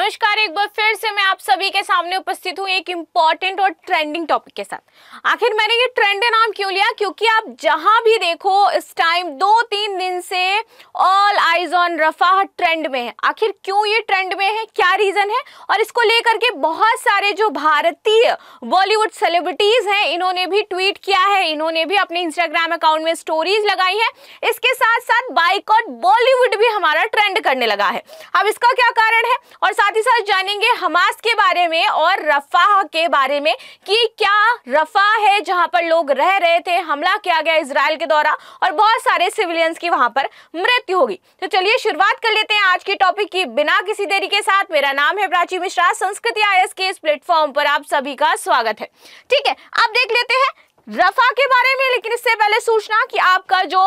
नमस्कार, एक बार फिर से मैं आप सभी के सामने उपस्थित हूँ एक इम्पॉर्टेंट और ट्रेंडिंग टॉपिक के साथ। आखिर मैंने ये ट्रेंड नाम क्यों लिया? क्योंकि आप जहां भी देखो इस टाइम 2-3 दिन से all eyes on Rafah trend में है। आखिर क्यों ये ट्रेंड में है, क्या रीजन है? और इसको लेकर के बहुत सारे जो भारतीय बॉलीवुड सेलिब्रिटीज हैं इन्होंने भी ट्वीट किया है, इन्होंने भी अपने इंस्टाग्राम अकाउंट में स्टोरीज लगाई है। इसके साथ साथ बाइकॉट बॉलीवुड भी हमारा ट्रेंड करने लगा है। अब इसका क्या कारण है और साथ ही साथ जानेंगे हमास के बारे में और रफाह के बारे में कि क्या रफाह है जहां पर लोग रह रहे थे, हमला किया गया इजराइल के द्वारा और बहुत सारे सिविलियंस की वहां पर मृत्यु होगी। तो चलिए शुरुआत कर लेते हैं आज की टॉपिक की बिना किसी देरी के साथ। मेरा नाम है प्राची मिश्रा, संस्कृति IAS के इस प्लेटफॉर्म पर आप सभी का स्वागत है। ठीक है, अब देख लेते हैं रफाह के बारे में, लेकिन इससे पहले सूचना कि आपका जो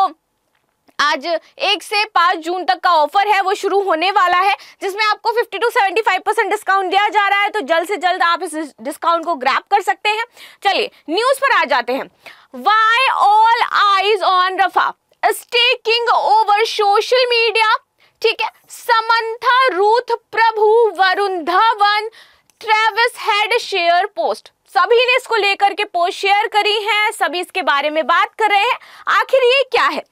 आज 1 से 5 जून तक का ऑफर है वो शुरू होने वाला है, जिसमें आपको 50 to 75% डिस्काउंट दिया जा रहा है। तो जल्द से जल्द आप इस डिस्काउंट को ग्रैब कर सकते हैं। चलिए न्यूज पर आ जाते हैं। Why all eyes on Rafah is taking over social media? ठीक है, Samantha, Ruth Prabhu, Varun Dhawan, Travis Head share post, सभी ने इसको लेकर के पोस्ट शेयर करी है, सभी इसके बारे में बात कर रहे हैं। आखिर ये क्या है?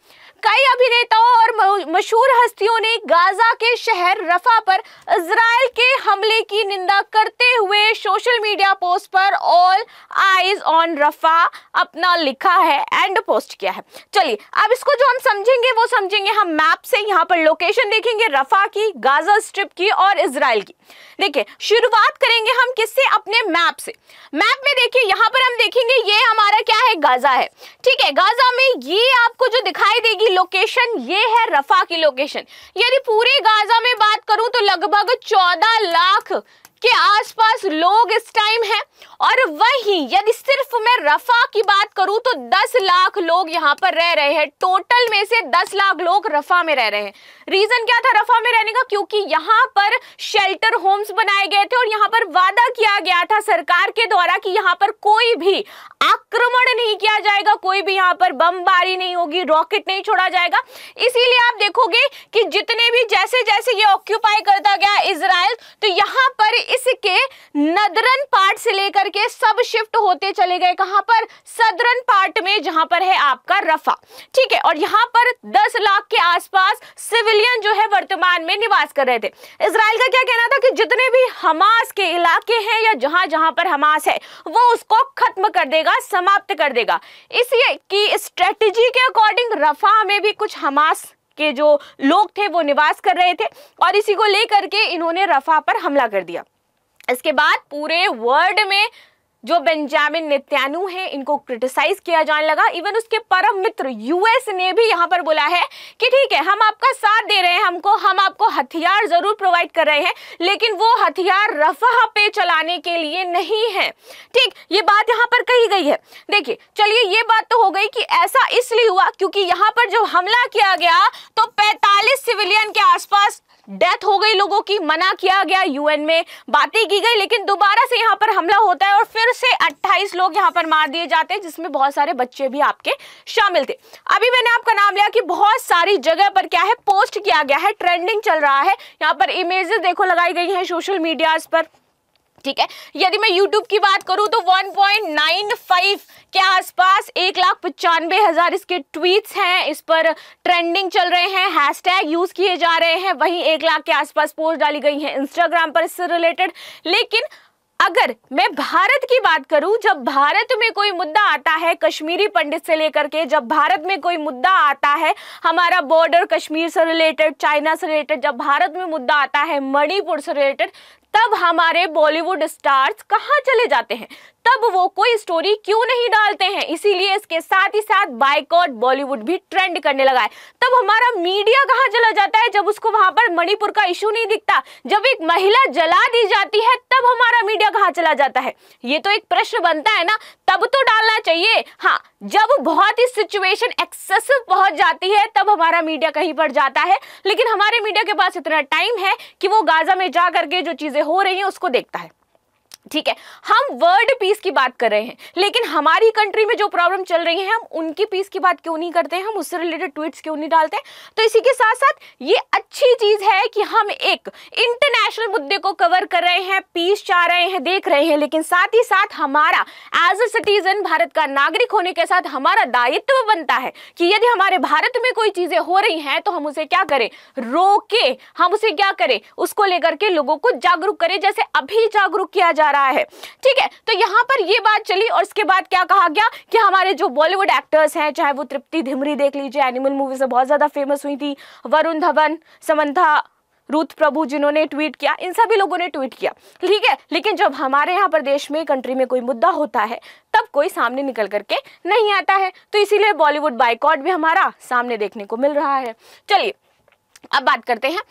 कई अभिनेताओं और मशहूर हस्तियों ने गाजा के शहर रफा पर इजराइल के हमले की निंदा करते हुए सोशल मीडिया पोस्ट पर ऑल आइज ऑन रफा अपना लिखा है एंड पोस्ट किया है। चलिए अब इसको जो हम समझेंगे वो समझेंगे हम मैप से। यहाँ पर लोकेशन देखेंगे रफा की, गाजा स्ट्रिप की और इजराइल की। देखिए शुरुआत करेंगे हम किससे? अपने मैप से। मैप में देखिए यहाँ पर हम देखेंगे ये हमारा क्या है? गाजा है। ठीक है, गाजा में ये आपको जो दिखाई देगी लोकेशन, ये है रफा की लोकेशन। यदि पूरे गाजा में बात करूं तो लगभग 14 लाख के आसपास लोग इस टाइम हैं, और वहीं यदि सिर्फ मैं रफा की बात करूं तो 10 लाख लोग यहां पर रह रहे हैं। टोटल में से 10 लाख लोग रफा में रह रहे हैं। रीजन क्या था रफा में रहने का? क्योंकि यहां पर शेल्टर होम्स बनाए गए थे और यहां पर वादा किया गया था सरकार के द्वारा कि यहां पर कोई भी आक्रमण नहीं किया जाएगा, कोई भी यहां पर बमबारी नहीं होगी, रॉकेट नहीं छोड़ा जाएगा। इसीलिए आप देखोगे कि जितने भी जैसे जैसे ये ऑक्यूपाई करता गया इजराइल, तो यहां पर इसके नदरन पार्ट से लेकर के सब शिफ्ट होते चले गए। कहां पर? सदरन पार्ट में, जहां पर है आपका रफा। ठीक है, और यहां पर 10 लाख के आसपास सिविलियन जो है वर्तमान में निवास कर रहे थे। इजराइल का क्या कहना था कि जितने भी हमास के इलाके हैं या जहां जहां पर हमास है वो उसको खत्म कर देगा, समाप्त कर देगा। इसी की स्ट्रेटेजी के अकॉर्डिंग रफा में भी कुछ हमास के जो लोग थे वो निवास कर रहे थे और इसी को लेकर के इन्होंने रफा पर हमला कर दिया। इसके बाद पूरे वर्ल्ड में जो बेंजामिन नेतन्याहू हैं इनको क्रिटिसाइज किया जाने लगा। इवन उसके परम मित्र US ने भी यहाँ पर बोला है कि ठीक है हम आपका साथ दे रहे हैं, हम आपको हथियार जरूर प्रोवाइड कर रहे हैं, लेकिन वो हथियार रफाह पे चलाने के लिए नहीं है। ठीक, ये बात यहाँ पर कही गई है। देखिए चलिए ये बात तो हो गई कि ऐसा इसलिए हुआ क्योंकि यहाँ पर जो हमला किया गया तो 45 सिविलियन के आसपास डेथ हो गई लोगों की, मना किया गया, UN में बातें की गई, लेकिन दोबारा से यहाँ पर हमला होता है और फिर से 28 लोग यहाँ पर मार दिए जाते हैं, जिसमें बहुत सारे बच्चे भी आपके शामिल थे। अभी मैंने आपका नाम लिया कि बहुत सारी जगह पर क्या है पोस्ट किया गया है, ट्रेंडिंग चल रहा है। यहाँ पर इमेजेस देखो लगाई गई हैं सोशल मीडियाज पर। ठीक है, यदि मैं YouTube की बात करूं तो 1.95 के आसपास 1,95,000 इसके ट्वीट्स हैं, इस पर ट्रेंडिंग चल रहे हैं, हैशटैग यूज किए जा रहे हैं। वहीं 1 लाख के आसपास पोस्ट डाली गई हैं इंस्टाग्राम पर इससे रिलेटेड। लेकिन अगर मैं भारत की बात करूं, जब भारत में कोई मुद्दा आता है कश्मीरी पंडित से लेकर के, जब भारत में कोई मुद्दा आता है हमारा बॉर्डर कश्मीर से रिलेटेड, चाइना से रिलेटेड, जब भारत में मुद्दा आता है मणिपुर से रिलेटेड, तब हमारे बॉलीवुड स्टार्स कहां चले जाते हैं? तब वो कोई स्टोरी क्यों नहीं डालते हैं? इसीलिए इसके साथ ही साथ बाइकॉट बॉलीवुड भी ट्रेंड करने लगा है। तब हमारा मीडिया कहां चला जाता है? जब उसको वहां पर मणिपुर का इशू नहीं दिखता, जब एक महिला जला दी जाती है, तब हमारा मीडिया कहां चला जाता है? ये तो एक प्रश्न बनता है ना, तब तो डालना चाहिए। हाँ, जब बहुत ही सिचुएशन एक्सेसिव पहुंच जाती है तब हमारा मीडिया कहीं पर जाता है, लेकिन हमारे मीडिया के पास इतना टाइम है कि वो गाजा में जा करके जो चीजें हो रही हैं उसको देखता है। ठीक है, हम वर्ल्ड पीस की बात कर रहे हैं, लेकिन हमारी कंट्री में जो प्रॉब्लम चल रही है हम उनकी पीस की बात क्यों नहीं करते हैं, हम उससे रिलेटेड ट्वीट्स क्यों नहीं डालते हैं। तो इसी के साथ साथ ये अच्छी चीज है कि हम एक इंटरनेशनल मुद्दे को कवर कर रहे हैं, पीस चाह रहे हैं, देख रहे हैं, लेकिन साथ ही साथ हमारा एज अ सिटीजन, भारत का नागरिक होने के साथ हमारा दायित्व बनता है कि यदि हमारे भारत में कोई चीजें हो रही हैं तो हम उसे क्या करें, रोके, हम उसे क्या करें, उसको लेकर के लोगों को जागरूक करें, जैसे अभी जागरूक किया जा रहा है। ठीक है, तो यहां पर ये बात चली और इसके बाद क्या कहा गया कि हमारे जो बॉलीवुड एक्टर्स हैं, चाहे वो तृप्ति धिमरी देख लीजिए, एनिमल मूवी से बहुत ज्यादा फेमस हुई थी, वरुण धवन, समंथा, रुथ प्रभु जिन्होंने ट्वीट किया, इन सभी लोगों ने ट्वीट किया, ठीक है, लेकिन जब हमारे यहाँ पर देश में, कंट्री में कोई मुद्दा होता है तब कोई सामने निकल करके नहीं आता है। तो इसीलिए बॉलीवुड बायकॉट भी हमारा सामने देखने को मिल रहा है। चलिए अब बात करते हैं,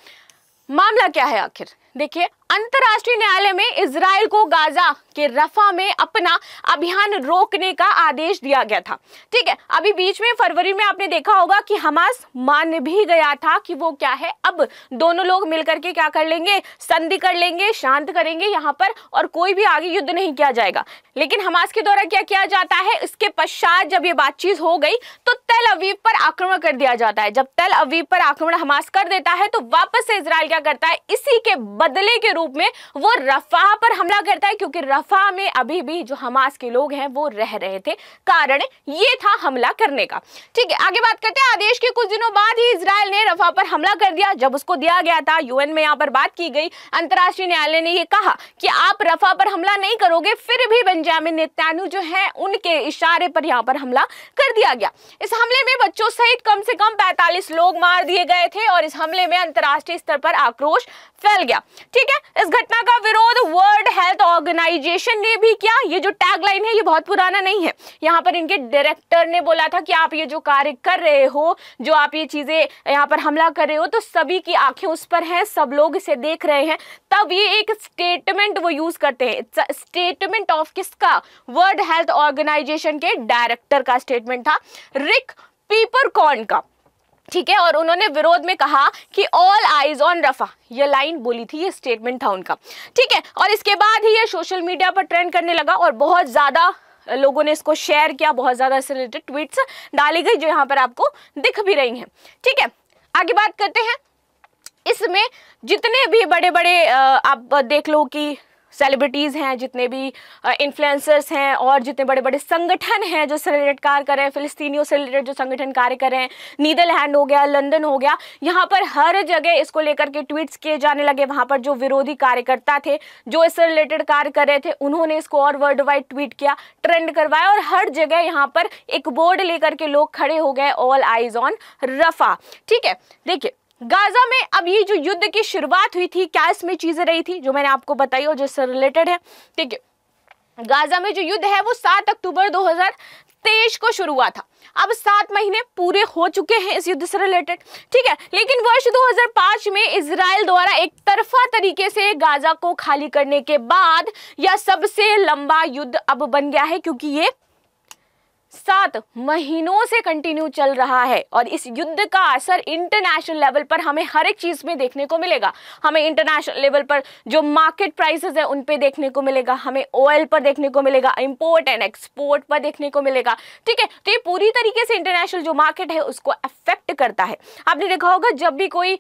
मामला क्या है आखिर। देखिए, अंतर्राष्ट्रीय न्यायालय में इजराइल को गाजा के रफा में अपना अभियान रोकने का आदेश दिया गया था। ठीक है, अभी बीच में फरवरी में आपने देखा होगा कि हमास मान भी गया था कि वो क्या है, अब दोनों लोग मिलकर के क्या कर लेंगे, संधि कर लेंगे, शांत करेंगे यहाँ पर, और कोई भी आगे युद्ध नहीं किया जाएगा। लेकिन हमास के द्वारा क्या किया जाता है, इसके पश्चात जब ये बातचीत हो गई तो तेल अवीव पर आक्रमण कर दिया जाता है। जब तेल अवीव पर आक्रमण हमास कर देता है तो वापस से इजराइल क्या करता है, इसी के बदले के रूप में वो रफा पर हमला करता है, क्योंकि रफा में अभी भी जो हमास के लोग हैं वो रह रहे थे, कारण ये था हमला करने का। ठीक है, आगे बात करते हैं। आदेश के कुछ दिनों बाद ही इजराइल ने रफा पर हमला कर दिया। जब उसको दिया गया था, यूएन में यहाँ पर बात की गई, अंतर्राष्ट्रीय न्यायालय ने ये कहा कि आप रफा पर हमला नहीं करोगे, फिर भी बेंजामिन नेतन्याहू जो है उनके इशारे पर यहाँ पर हमला कर दिया गया। इस हमले में बच्चों सहित कम से कम 45 लोग मार दिए गए थे और इस हमले में अंतर्राष्ट्रीय स्तर पर आक्रोश फैल गया। ठीक है, इस घटना का विरोध वर्ल्ड हेल्थ ऑर्गेनाइजेशन ने भी किया। ये जो टैगलाइन है ये बहुत पुराना नहीं है, यहाँ पर इनके डायरेक्टर ने बोला था कि आप ये जो कार्य कर रहे हो, जो आप ये चीजें यहाँ पर हमला कर रहे हो, तो सभी की आंखें उस पर हैं, सब लोग इसे देख रहे हैं। तब ये एक स्टेटमेंट वो यूज करते हैं, स्टेटमेंट ऑफ किसका, वर्ल्ड हेल्थ ऑर्गेनाइजेशन के डायरेक्टर का स्टेटमेंट था, रिक पीपरकॉर्न का। ठीक है, और उन्होंने विरोध में कहा कि ऑल आइज ऑन रफा, ये लाइन बोली थी, ये स्टेटमेंट था उनका। ठीक है, और इसके बाद ही ये सोशल मीडिया पर ट्रेंड करने लगा और बहुत ज्यादा लोगों ने इसको शेयर किया, बहुत ज्यादा इससे रिलेटेड ट्वीट्स डाली गई जो यहाँ पर आपको दिख भी रही हैं। ठीक है, आगे बात करते हैं। इसमें जितने भी बड़े बड़े आप देख लो कि सेलिब्रिटीज़ हैं, जितने भी इन्फ्लुएंसर्स हैं और जितने बड़े बड़े संगठन हैं जो से रिलेटेड कार्य कर रहे हैं, फिलिस्तीनियों से रिलेटेड जो संगठन कार्य कर रहे हैं, नीदरलैंड हो गया, लंदन हो गया, यहाँ पर हर जगह इसको लेकर के ट्वीट्स किए जाने लगे। वहाँ पर जो विरोधी कार्यकर्ता थे, जो इससे रिलेटेड कार्य कर रहे थे, उन्होंने इसको और वर्ल्ड वाइड ट्वीट किया, ट्रेंड करवाया और हर जगह यहाँ पर एक बोर्ड लेकर के लोग खड़े हो गए, ऑल आइज ऑन रफा। ठीक है, देखिए गाजा में अब ये जो युद्ध की शुरुआत हुई थी, क्या इसमें चीजें रही थी जो मैंने आपको बताई और जिससे रिलेटेड है। ठीक है, गाजा में जो युद्ध है वो 7 अक्टूबर 2023 को शुरू हुआ था। अब 7 महीने पूरे हो चुके हैं इस युद्ध से रिलेटेड। ठीक है, लेकिन वर्ष 2005 में इजराइल द्वारा एक तरफा तरीके से गाजा को खाली करने के बाद यह सबसे लंबा युद्ध अब बन गया है, क्योंकि ये 7 महीनों से कंटिन्यू चल रहा है और इस युद्ध का असर इंटरनेशनल लेवल पर हमें हर एक चीज में देखने को मिलेगा। हमें इंटरनेशनल लेवल पर जो मार्केट प्राइसेस है उन पे देखने को मिलेगा, हमें ऑयल पर देखने को मिलेगा, इंपोर्ट एंड एक्सपोर्ट पर देखने को मिलेगा। ठीक है, तो ये पूरी तरीके से इंटरनेशनल जो मार्केट है उसको अफेक्ट करता है। आपने देखा होगा जब भी कोई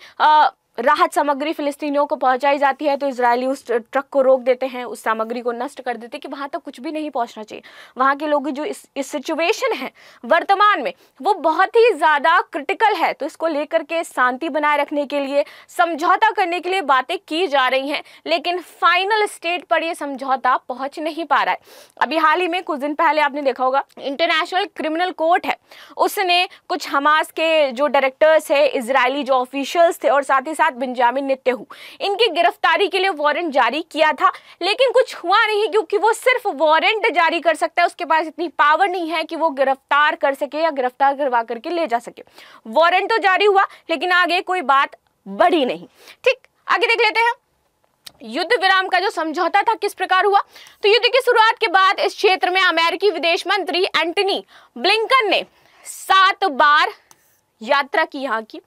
राहत सामग्री फिलिस्तीनियों को पहुंचाई जाती है तो इजरायली उस ट्रक को रोक देते हैं, उस सामग्री को नष्ट कर देते हैं कि वहां तक कुछ भी नहीं पहुंचना चाहिए। वहां के लोग जो इस सिचुएशन है वर्तमान में वो बहुत ही ज़्यादा क्रिटिकल है, तो इसको लेकर के शांति बनाए रखने के लिए, समझौता करने के लिए बातें की जा रही हैं, लेकिन फाइनल स्टेट पर ये समझौता पहुँच नहीं पा रहा है। अभी हाल ही में कुछ दिन पहले आपने देखा होगा इंटरनेशनल क्रिमिनल कोर्ट है, उसने कुछ हमास के जो डायरेक्टर्स है, इजरायली जो ऑफिशियल्स थे और साथ ही बेंजामिन नेतन्याहू, इनकी गिरफ्तारी के लिए वारंट जारी किया था, लेकिन कुछ हुआ नहीं, क्योंकि वो सिर्फ वारंट जारी कर सकता है, उसके पास इतनी पावर नहीं है कि वो गिरफ्तार कर सके या गिरफ्तार करवा करके ले जा सके। वारंट तो जारी हुआ लेकिन आगे कोई बात बढ़ी नहीं। ठीक, आगे देख लेते हैं युद्ध विराम का जो समझौता था किस प्रकार हुआ। तो युद्ध की शुरुआत के बाद इस क्षेत्र में अमेरिकी विदेश मंत्री एंटनी ब्लिंकन ने 7 बार यात्रा की यहाँ की,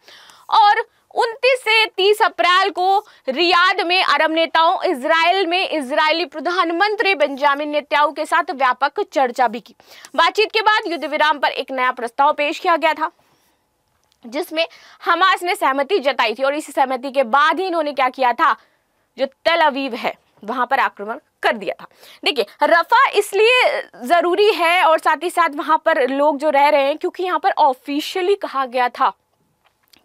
और 29 से 30 अप्रैल को रियाद में अरब नेताओं इजराइल में इजरायली प्रधानमंत्री बेंजामिन नेतन्याहू के साथ व्यापक चर्चा भी की। बातचीत के बाद युद्ध विराम पर एक नया प्रस्ताव पेश किया गया था, जिसमें हमास ने सहमति जताई थी और इस सहमति के बाद ही इन्होंने क्या किया था, जो तेल अवीव है वहां पर आक्रमण कर दिया था। देखिए, रफा इसलिए जरूरी है और साथ ही साथ वहां पर लोग जो रह रहे हैं, क्योंकि यहाँ पर ऑफिशियली कहा गया था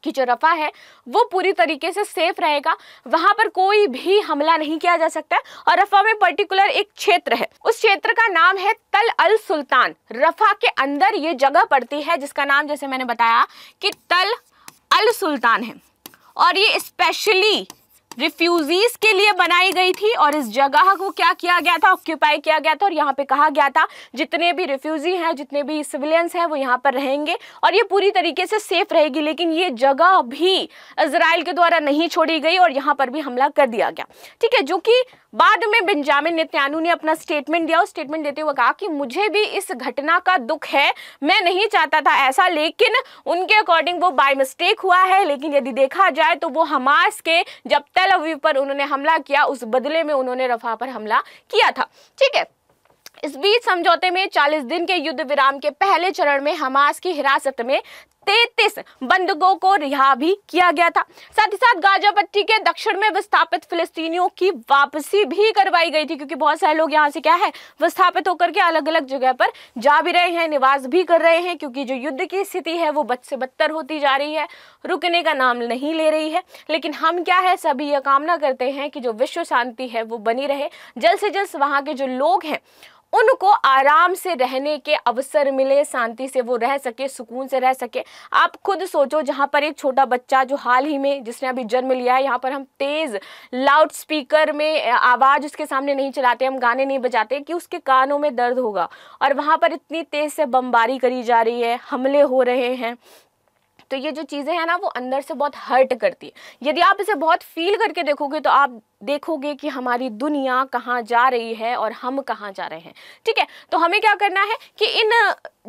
कि जो रफा है वो पूरी तरीके से सेफ रहेगा, वहां पर कोई भी हमला नहीं किया जा सकता है। और रफा में पर्टिकुलर एक क्षेत्र है, उस क्षेत्र का नाम है तल अल सुल्तान। रफा के अंदर ये जगह पड़ती है जिसका नाम, जैसे मैंने बताया, कि तल अल सुल्तान है और ये स्पेशली रिफ्यूजीज के लिए बनाई गई थी। और इस जगह को क्या किया गया था, ऑक्यूपाई किया गया था और यहाँ पे कहा गया था जितने भी रिफ्यूजी हैं, जितने भी सिविलियंस हैं, वो यहाँ पर रहेंगे और ये पूरी तरीके से सेफ रहेगी। लेकिन ये जगह भी इजराइल के द्वारा नहीं छोड़ी गई और यहाँ पर भी हमला कर दिया गया, ठीक है। जो कि बाद में बेंजामिन नेतन्याहू ने अपना स्टेटमेंट दिया। उस स्टेटमेंट देते हुए कहा कि मुझे भी इस घटना का दुख है, मैं नहीं चाहता था ऐसा, लेकिन उनके अकॉर्डिंग वो बाय मिस्टेक हुआ है। लेकिन यदि देखा जाए तो वो हमास के जब तेल अवीव पर उन्होंने हमला किया, उस बदले में उन्होंने रफा पर हमला किया था, ठीक है। इस बीच समझौते में 40 दिन के युद्ध विराम के पहले चरण में हमास की हिरासत में 33 बंधकों को रिहा भी किया गया था। साथ ही साथ गाजा पट्टी के दक्षिण में विस्थापित फिलिस्तीनियों की वापसी भी करवाई गई थी, क्योंकि बहुत सारे लोग यहाँ से क्या है, विस्थापित होकर के अलग अलग जगह पर जा भी रहे हैं, निवास भी कर रहे हैं, क्योंकि जो युद्ध की स्थिति है वो बद से बदतर होती जा रही है, रुकने का नाम नहीं ले रही है। लेकिन हम क्या है, सभी यह कामना करते हैं कि जो विश्व शांति है वो बनी रहे, जल्द से जल्द वहाँ के जो लोग हैं उनको आराम से रहने के अवसर मिले, शांति से वो रह सके, सुकून से रह सके। आप खुद सोचो, जहाँ पर एक छोटा बच्चा जो हाल ही में जिसने अभी जन्म लिया है, यहाँ पर हम तेज लाउड स्पीकर में आवाज़ उसके सामने नहीं चलाते, हम गाने नहीं बजाते कि उसके कानों में दर्द होगा। और वहाँ पर इतनी तेज से बमबारी करी जा रही है, हमले हो रहे हैं, तो ये जो चीज़ें हैं ना वो अंदर से बहुत हर्ट करती है। यदि आप इसे बहुत फील करके देखोगे तो आप देखोगे कि हमारी दुनिया कहाँ जा रही है और हम कहाँ जा रहे हैं, ठीक है। तो हमें क्या करना है कि इन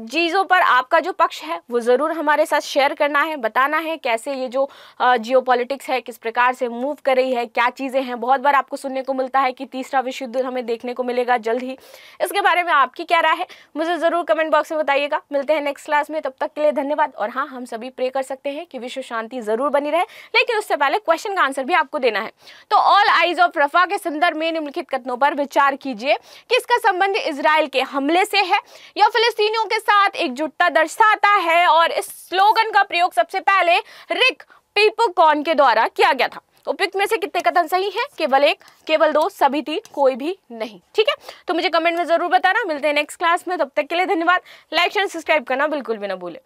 चीज़ों पर आपका जो पक्ष है वो ज़रूर हमारे साथ शेयर करना है, बताना है कैसे ये जो जियोपॉलिटिक्स है किस प्रकार से मूव कर रही है, क्या चीज़ें हैं। बहुत बार आपको सुनने को मिलता है कि तीसरा विश्व युद्ध हमें देखने को मिलेगा जल्द ही। इसके बारे में आपकी क्या राय है मुझे ज़रूर कमेंट बॉक्स में बताइएगा। मिलते हैं नेक्स्ट क्लास में, तब तक के लिए धन्यवाद। और हाँ, हम सभी प्रे कर सकते हैं कि विश्व शांति ज़रूर बनी रहे, लेकिन उससे पहले क्वेश्चन का आंसर भी आपको देना है। तो ऑल आइज ऑफ रफा के संदर्भ में निम्नलिखित कथनों पर विचार कीजिए कि इसका संबंध इजराइल के हमले से है या फिलिस्तीनियों के साथ एकजुटता दर्शाता है। और इस स्लोगन का प्रयोग सबसे पहले रिक पीपुकॉन के द्वारा किया गया था। उपयुक्त में से कितने कथन सही हैं? केवल एक, केवल दो, सभी तीन, कोई भी नहीं, ठीक है। तो मुझे कमेंट में जरूर बताना। मिलते हैं नेक्स्ट क्लास में, तब तक के लिए धन्यवाद। लाइक शेयर सब्सक्राइब करना बिल्कुल भी ना भूलें।